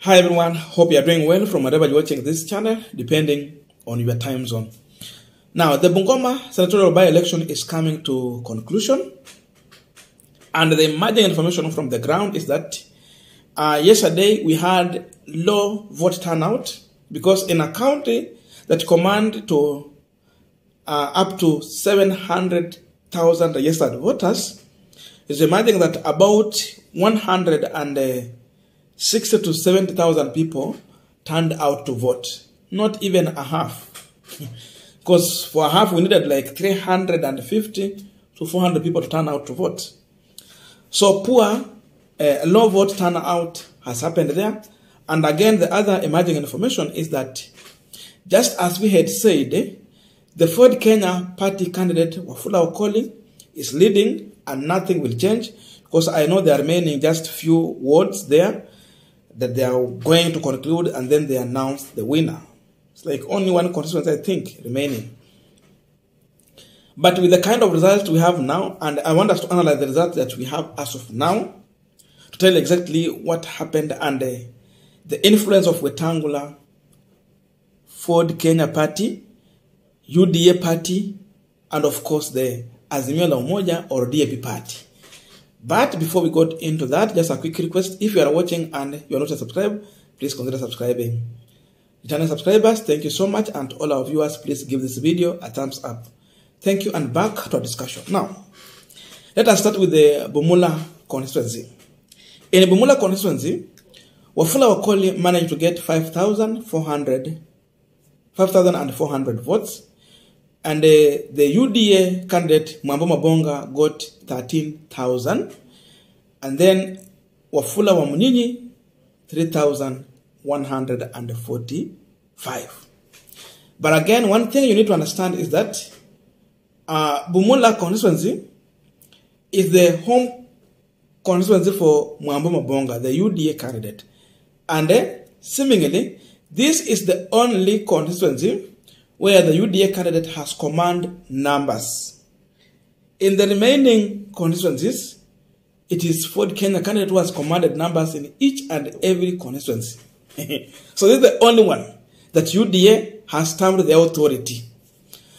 Hi everyone, hope you are doing well from wherever you're watching this channel, depending on your time zone. Now, the Bungoma senatorial by-election is coming to conclusion, and the emerging information from the ground is that yesterday we had low vote turnout because in a county that command to up to 700,000 registered voters, it's emerging that about 160 to 70,000 people turned out to vote. Not even a half. Because for a half we needed like 350 to 400 people to turn out to vote. So low vote turnout has happened there. And again, the other emerging information is that just as we had said, the Ford Kenya party candidate Wafula Wakoli is leading and nothing will change, because I know there are remaining just few wards there that they are going to conclude, and then they announce the winner. It's like only one constituency, I think, remaining. But with the kind of results we have now, and I want us to analyze the results that we have as of now, to tell exactly what happened and the influence of Wetangula, Ford Kenya party, UDA party, and of course the Azimio la Umoja or DAP party. But before we go into that, just a quick request. If you are watching and you are not subscribed, please consider subscribing. Returning subscribers, thank you so much. And all our viewers, please give this video a thumbs up. Thank you, and back to our discussion. Now, let us start with the Bumula constituency. In the Bumula constituency, Wafula Wakoli managed to get 5,400 votes. And the UDA candidate Mabonga got 13,000, and then Wafula Wamunyinyi 3,145. But again, one thing you need to understand is that Bumula constituency is the home constituency for Mabonga, the UDA candidate, and seemingly this is the only constituency where the UDA candidate has command numbers. In the remaining constituencies, it is Ford Kenya candidate who has commanded numbers in each and every constituency. So this is the only one that UDA has termed the authority.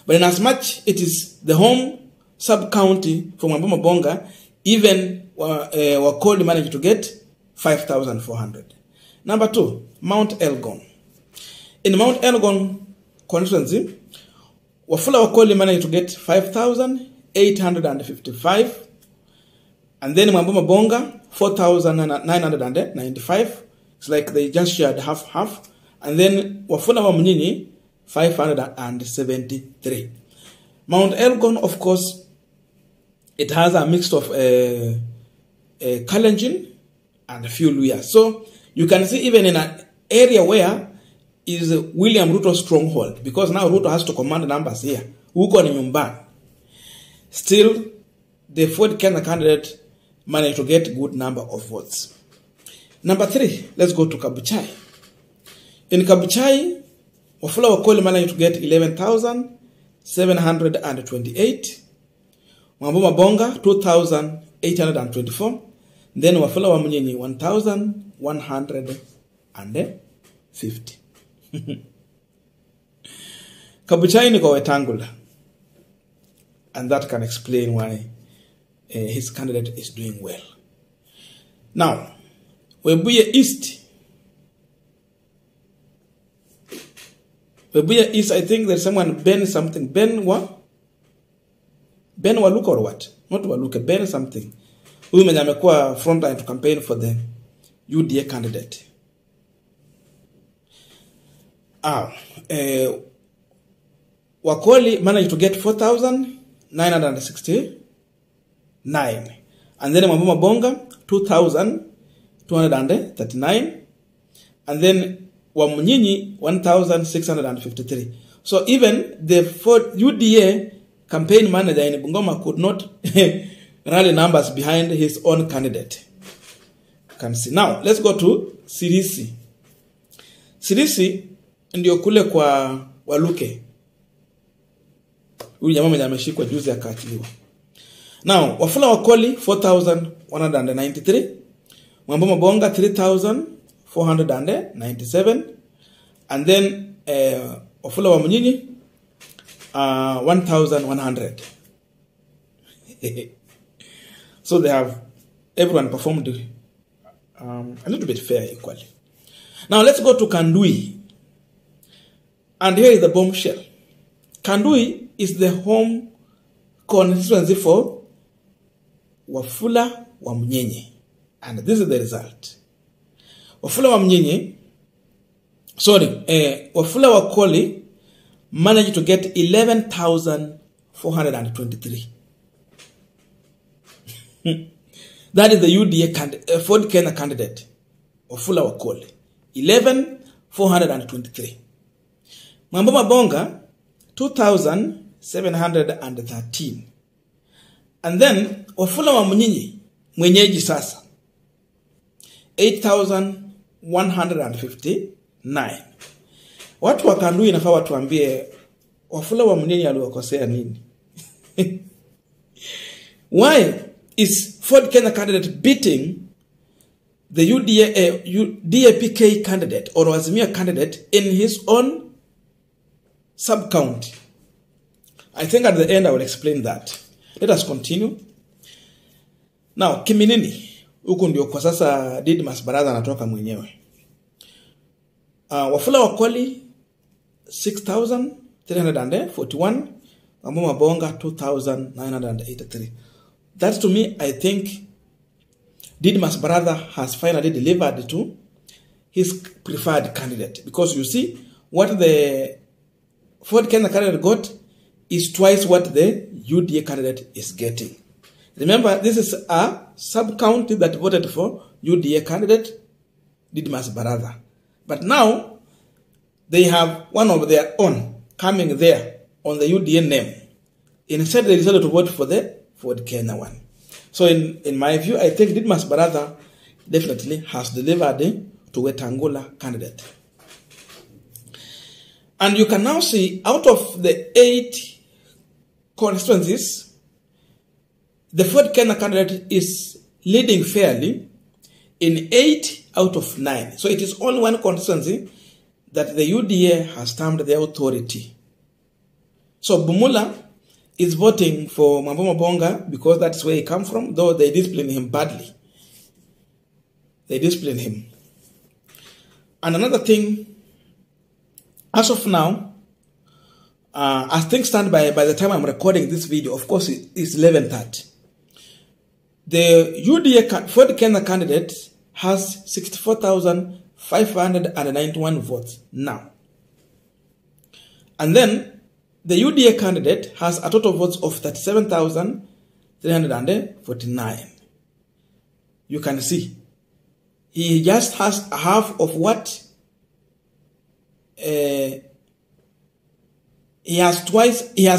But in as much it is the home sub-county for Mabonga, even Wakoli managed to get 5,400. Number 2, Mount Elgon. In Mount Elgon constituency, Wafula Wakoli managed to get 5,855, and then Mabonga 4,995. It's like they just shared half, and then Wafula Wamunyinyi 573. Mount Elgon, of course, it has a mix of Kalenjin and a few Luya. So you can see even in an area where is William Ruto's stronghold, because now Ruto has to command numbers here. Huko ni nyumbani. Still, the Ford Kenya candidate managed to get good number of votes. Number 3, let's go to Kabuchai. In Kabuchai, Wafula Wakoli managed to get 11,728. Mabonga 2,824. Then Wafula Wamunyinyi 1,150. Kabuchai ni kwa Wetangula, and that can explain why his candidate is doing well. Now, Webuye East, I think there's someone Ben Waluka or what? Not Waluka, Ben something. Huyu mwenye amekuwa frontline to campaign for the UDA candidate. Wakoli managed to get 4,969, and then Mabonga 2,239, and then Wamunyinyi 1,653. So even the UDA campaign manager in Bungoma could not rally numbers behind his own candidate. You can see. Now let's go to Sirisi. Sirisi ndio kule kwa Waluke. Huyu jamaa mwenye ameshikwa juzi akaachiliwa. Now, Wafula Wakoli 4,193, Mabonga 497. And then Wafula Wakoli, 1,100. So they have, everyone performed a little bit fair equally. Now let's go to Kandui. And here is the bombshell. Kandui is the home constituency for Wafula Wakoli. And this is the result. Wafula Wakoli managed to get 11,423. That is the UDA Ford Kenya candidate, Wafula Wakoli. 11,423. Mwamboma Bonga, 2,713. And then Wafula Wakoli, mwenyeji sasa, 8,159. Watu wa Kandui inafaa watuambie Wafula Wakoli aliwakosea nini? Why is Ford Kenya candidate beating the DAPK candidate or Azimia candidate in his own sub-county? I think at the end I will explain that. Let us continue. Now, Kiminini. Huku ndio kwa sasa Didmas Baraza anatoka mwenyewe. Wafula Wakoli 6,341. Mwamboma Bonga 2,983. That to me, I think Didmas Baraza has finally delivered to his preferred candidate. Because you see, what the Ford Kenya candidate got is twice what the UDA candidate is getting. Remember, this is a sub-county that voted for UDA candidate Didmas Baraza. But now, they have one of their own coming there on the UDA name. Instead, they decided to vote for the Ford Kenya one. So in my view, I think Didmas Baraza definitely has delivered to Wetangula candidate. And you can now see, out of the 8 constituencies, the Ford Kenya candidate is leading fairly in 8 out of 9. So it is only one constituency that the UDA has termed the authority. So Bumula is voting for Mwamboma Bonga because that's where he comes from, though they discipline him badly. They discipline him. And another thing, as of now, as things stand by the time I'm recording this video, of course, it's 11:30. The UDA Ford Kenya candidate has 64,591 votes now. And then the UDA candidate has a total votes of 37,349. You can see he just has half of what he has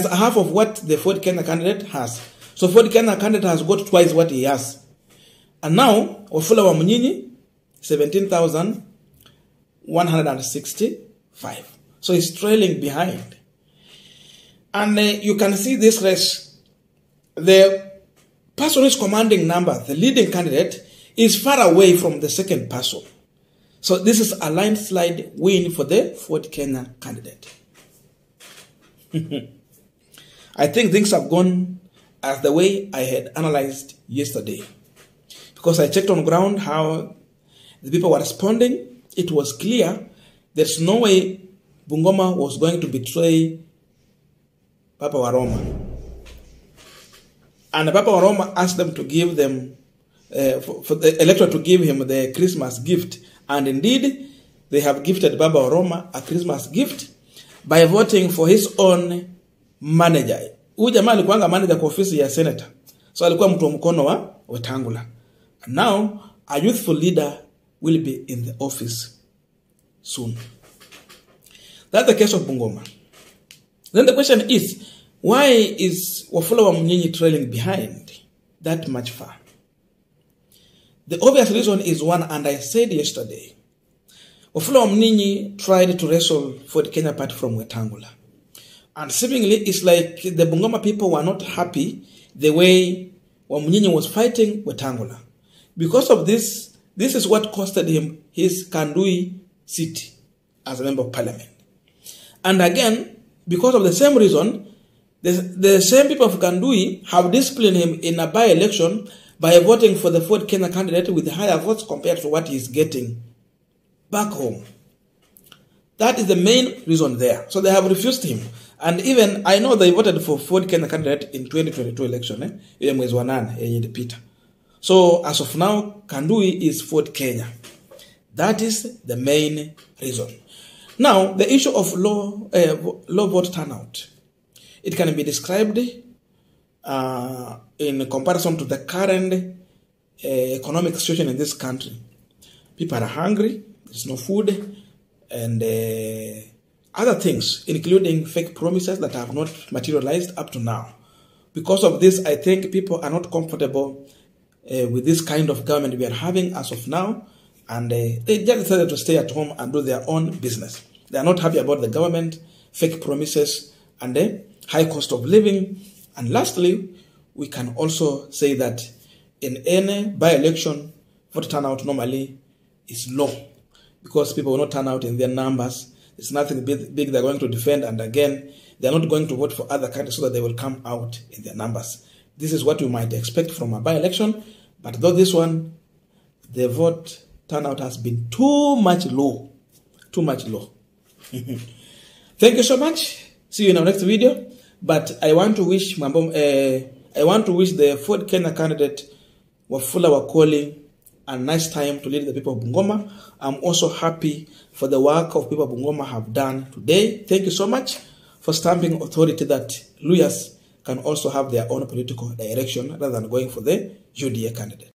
half of what the Ford Kenya candidate has. So Ford Kenya candidate has got twice what he has. And now Wafula Wakoli 17,165. So he's trailing behind. And you can see this race. The person who is commanding number, the leading candidate, is far away from the second person. So this is a landslide win for the Ford Kenya candidate. I think things have gone as the way I had analyzed yesterday. Because I checked on ground how the people were responding. It was clear there's no way Bungoma was going to betray Papa Waroma. And Papa Waroma asked them to give them, for the electorate to give him the Christmas gift. And indeed, they have gifted Papa Waroma a Christmas gift by voting for his own manager. Huyu jamaa alikuwa manager kwa ofisi ya senator. So alikuwa mtu wa mkono wa Wetangula. And now, a youthful leader will be in the office soon. That's the case of Bungoma. Then the question is, why is Wafula Wakoli trailing behind that much far? The obvious reason is one, and I said yesterday, Wafula Wakoli tried to wrestle for the Kenya party from Wetangula. And seemingly, it's like the Bungoma people were not happy the way Wakoli was fighting Wetangula. Because of this, this is what costed him his Kandui seat as a member of parliament. And again, because of the same reason, the same people of Kandui have disciplined him in a by-election by voting for the Ford Kenya candidate with higher votes compared to what he's getting back home. That is the main reason there. So they have refused him. And even, I know they voted for Ford Kenya candidate in 2022 election. So as of now, Kandui is Ford Kenya. That is the main reason. Now, the issue of low vote turnout. It can be described in comparison to the current economic situation in this country. People are hungry, there's no food, and other things, including fake promises that have not materialized up to now. Because of this, I think people are not comfortable with this kind of government we are having as of now, and they just decided to stay at home and do their own business. They are not happy about the government, fake promises, and the high cost of living. And lastly, we can also say that in any by-election, vote turnout normally is low because people will not turn out in their numbers. There's nothing big they're going to defend, and again, they're not going to vote for other candidates so that they will come out in their numbers. This is what you might expect from a by-election, but though this one, the vote turnout has been too much low. Too much low. Thank you so much. See you in our next video. But I want to wish the Ford Kenya candidate Wafula Wakoli a nice time to lead the people of Bungoma. I'm also happy for the work of people of Bungoma have done today. Thank you so much for stamping authority that Luyas can also have their own political direction rather than going for the UDA candidate.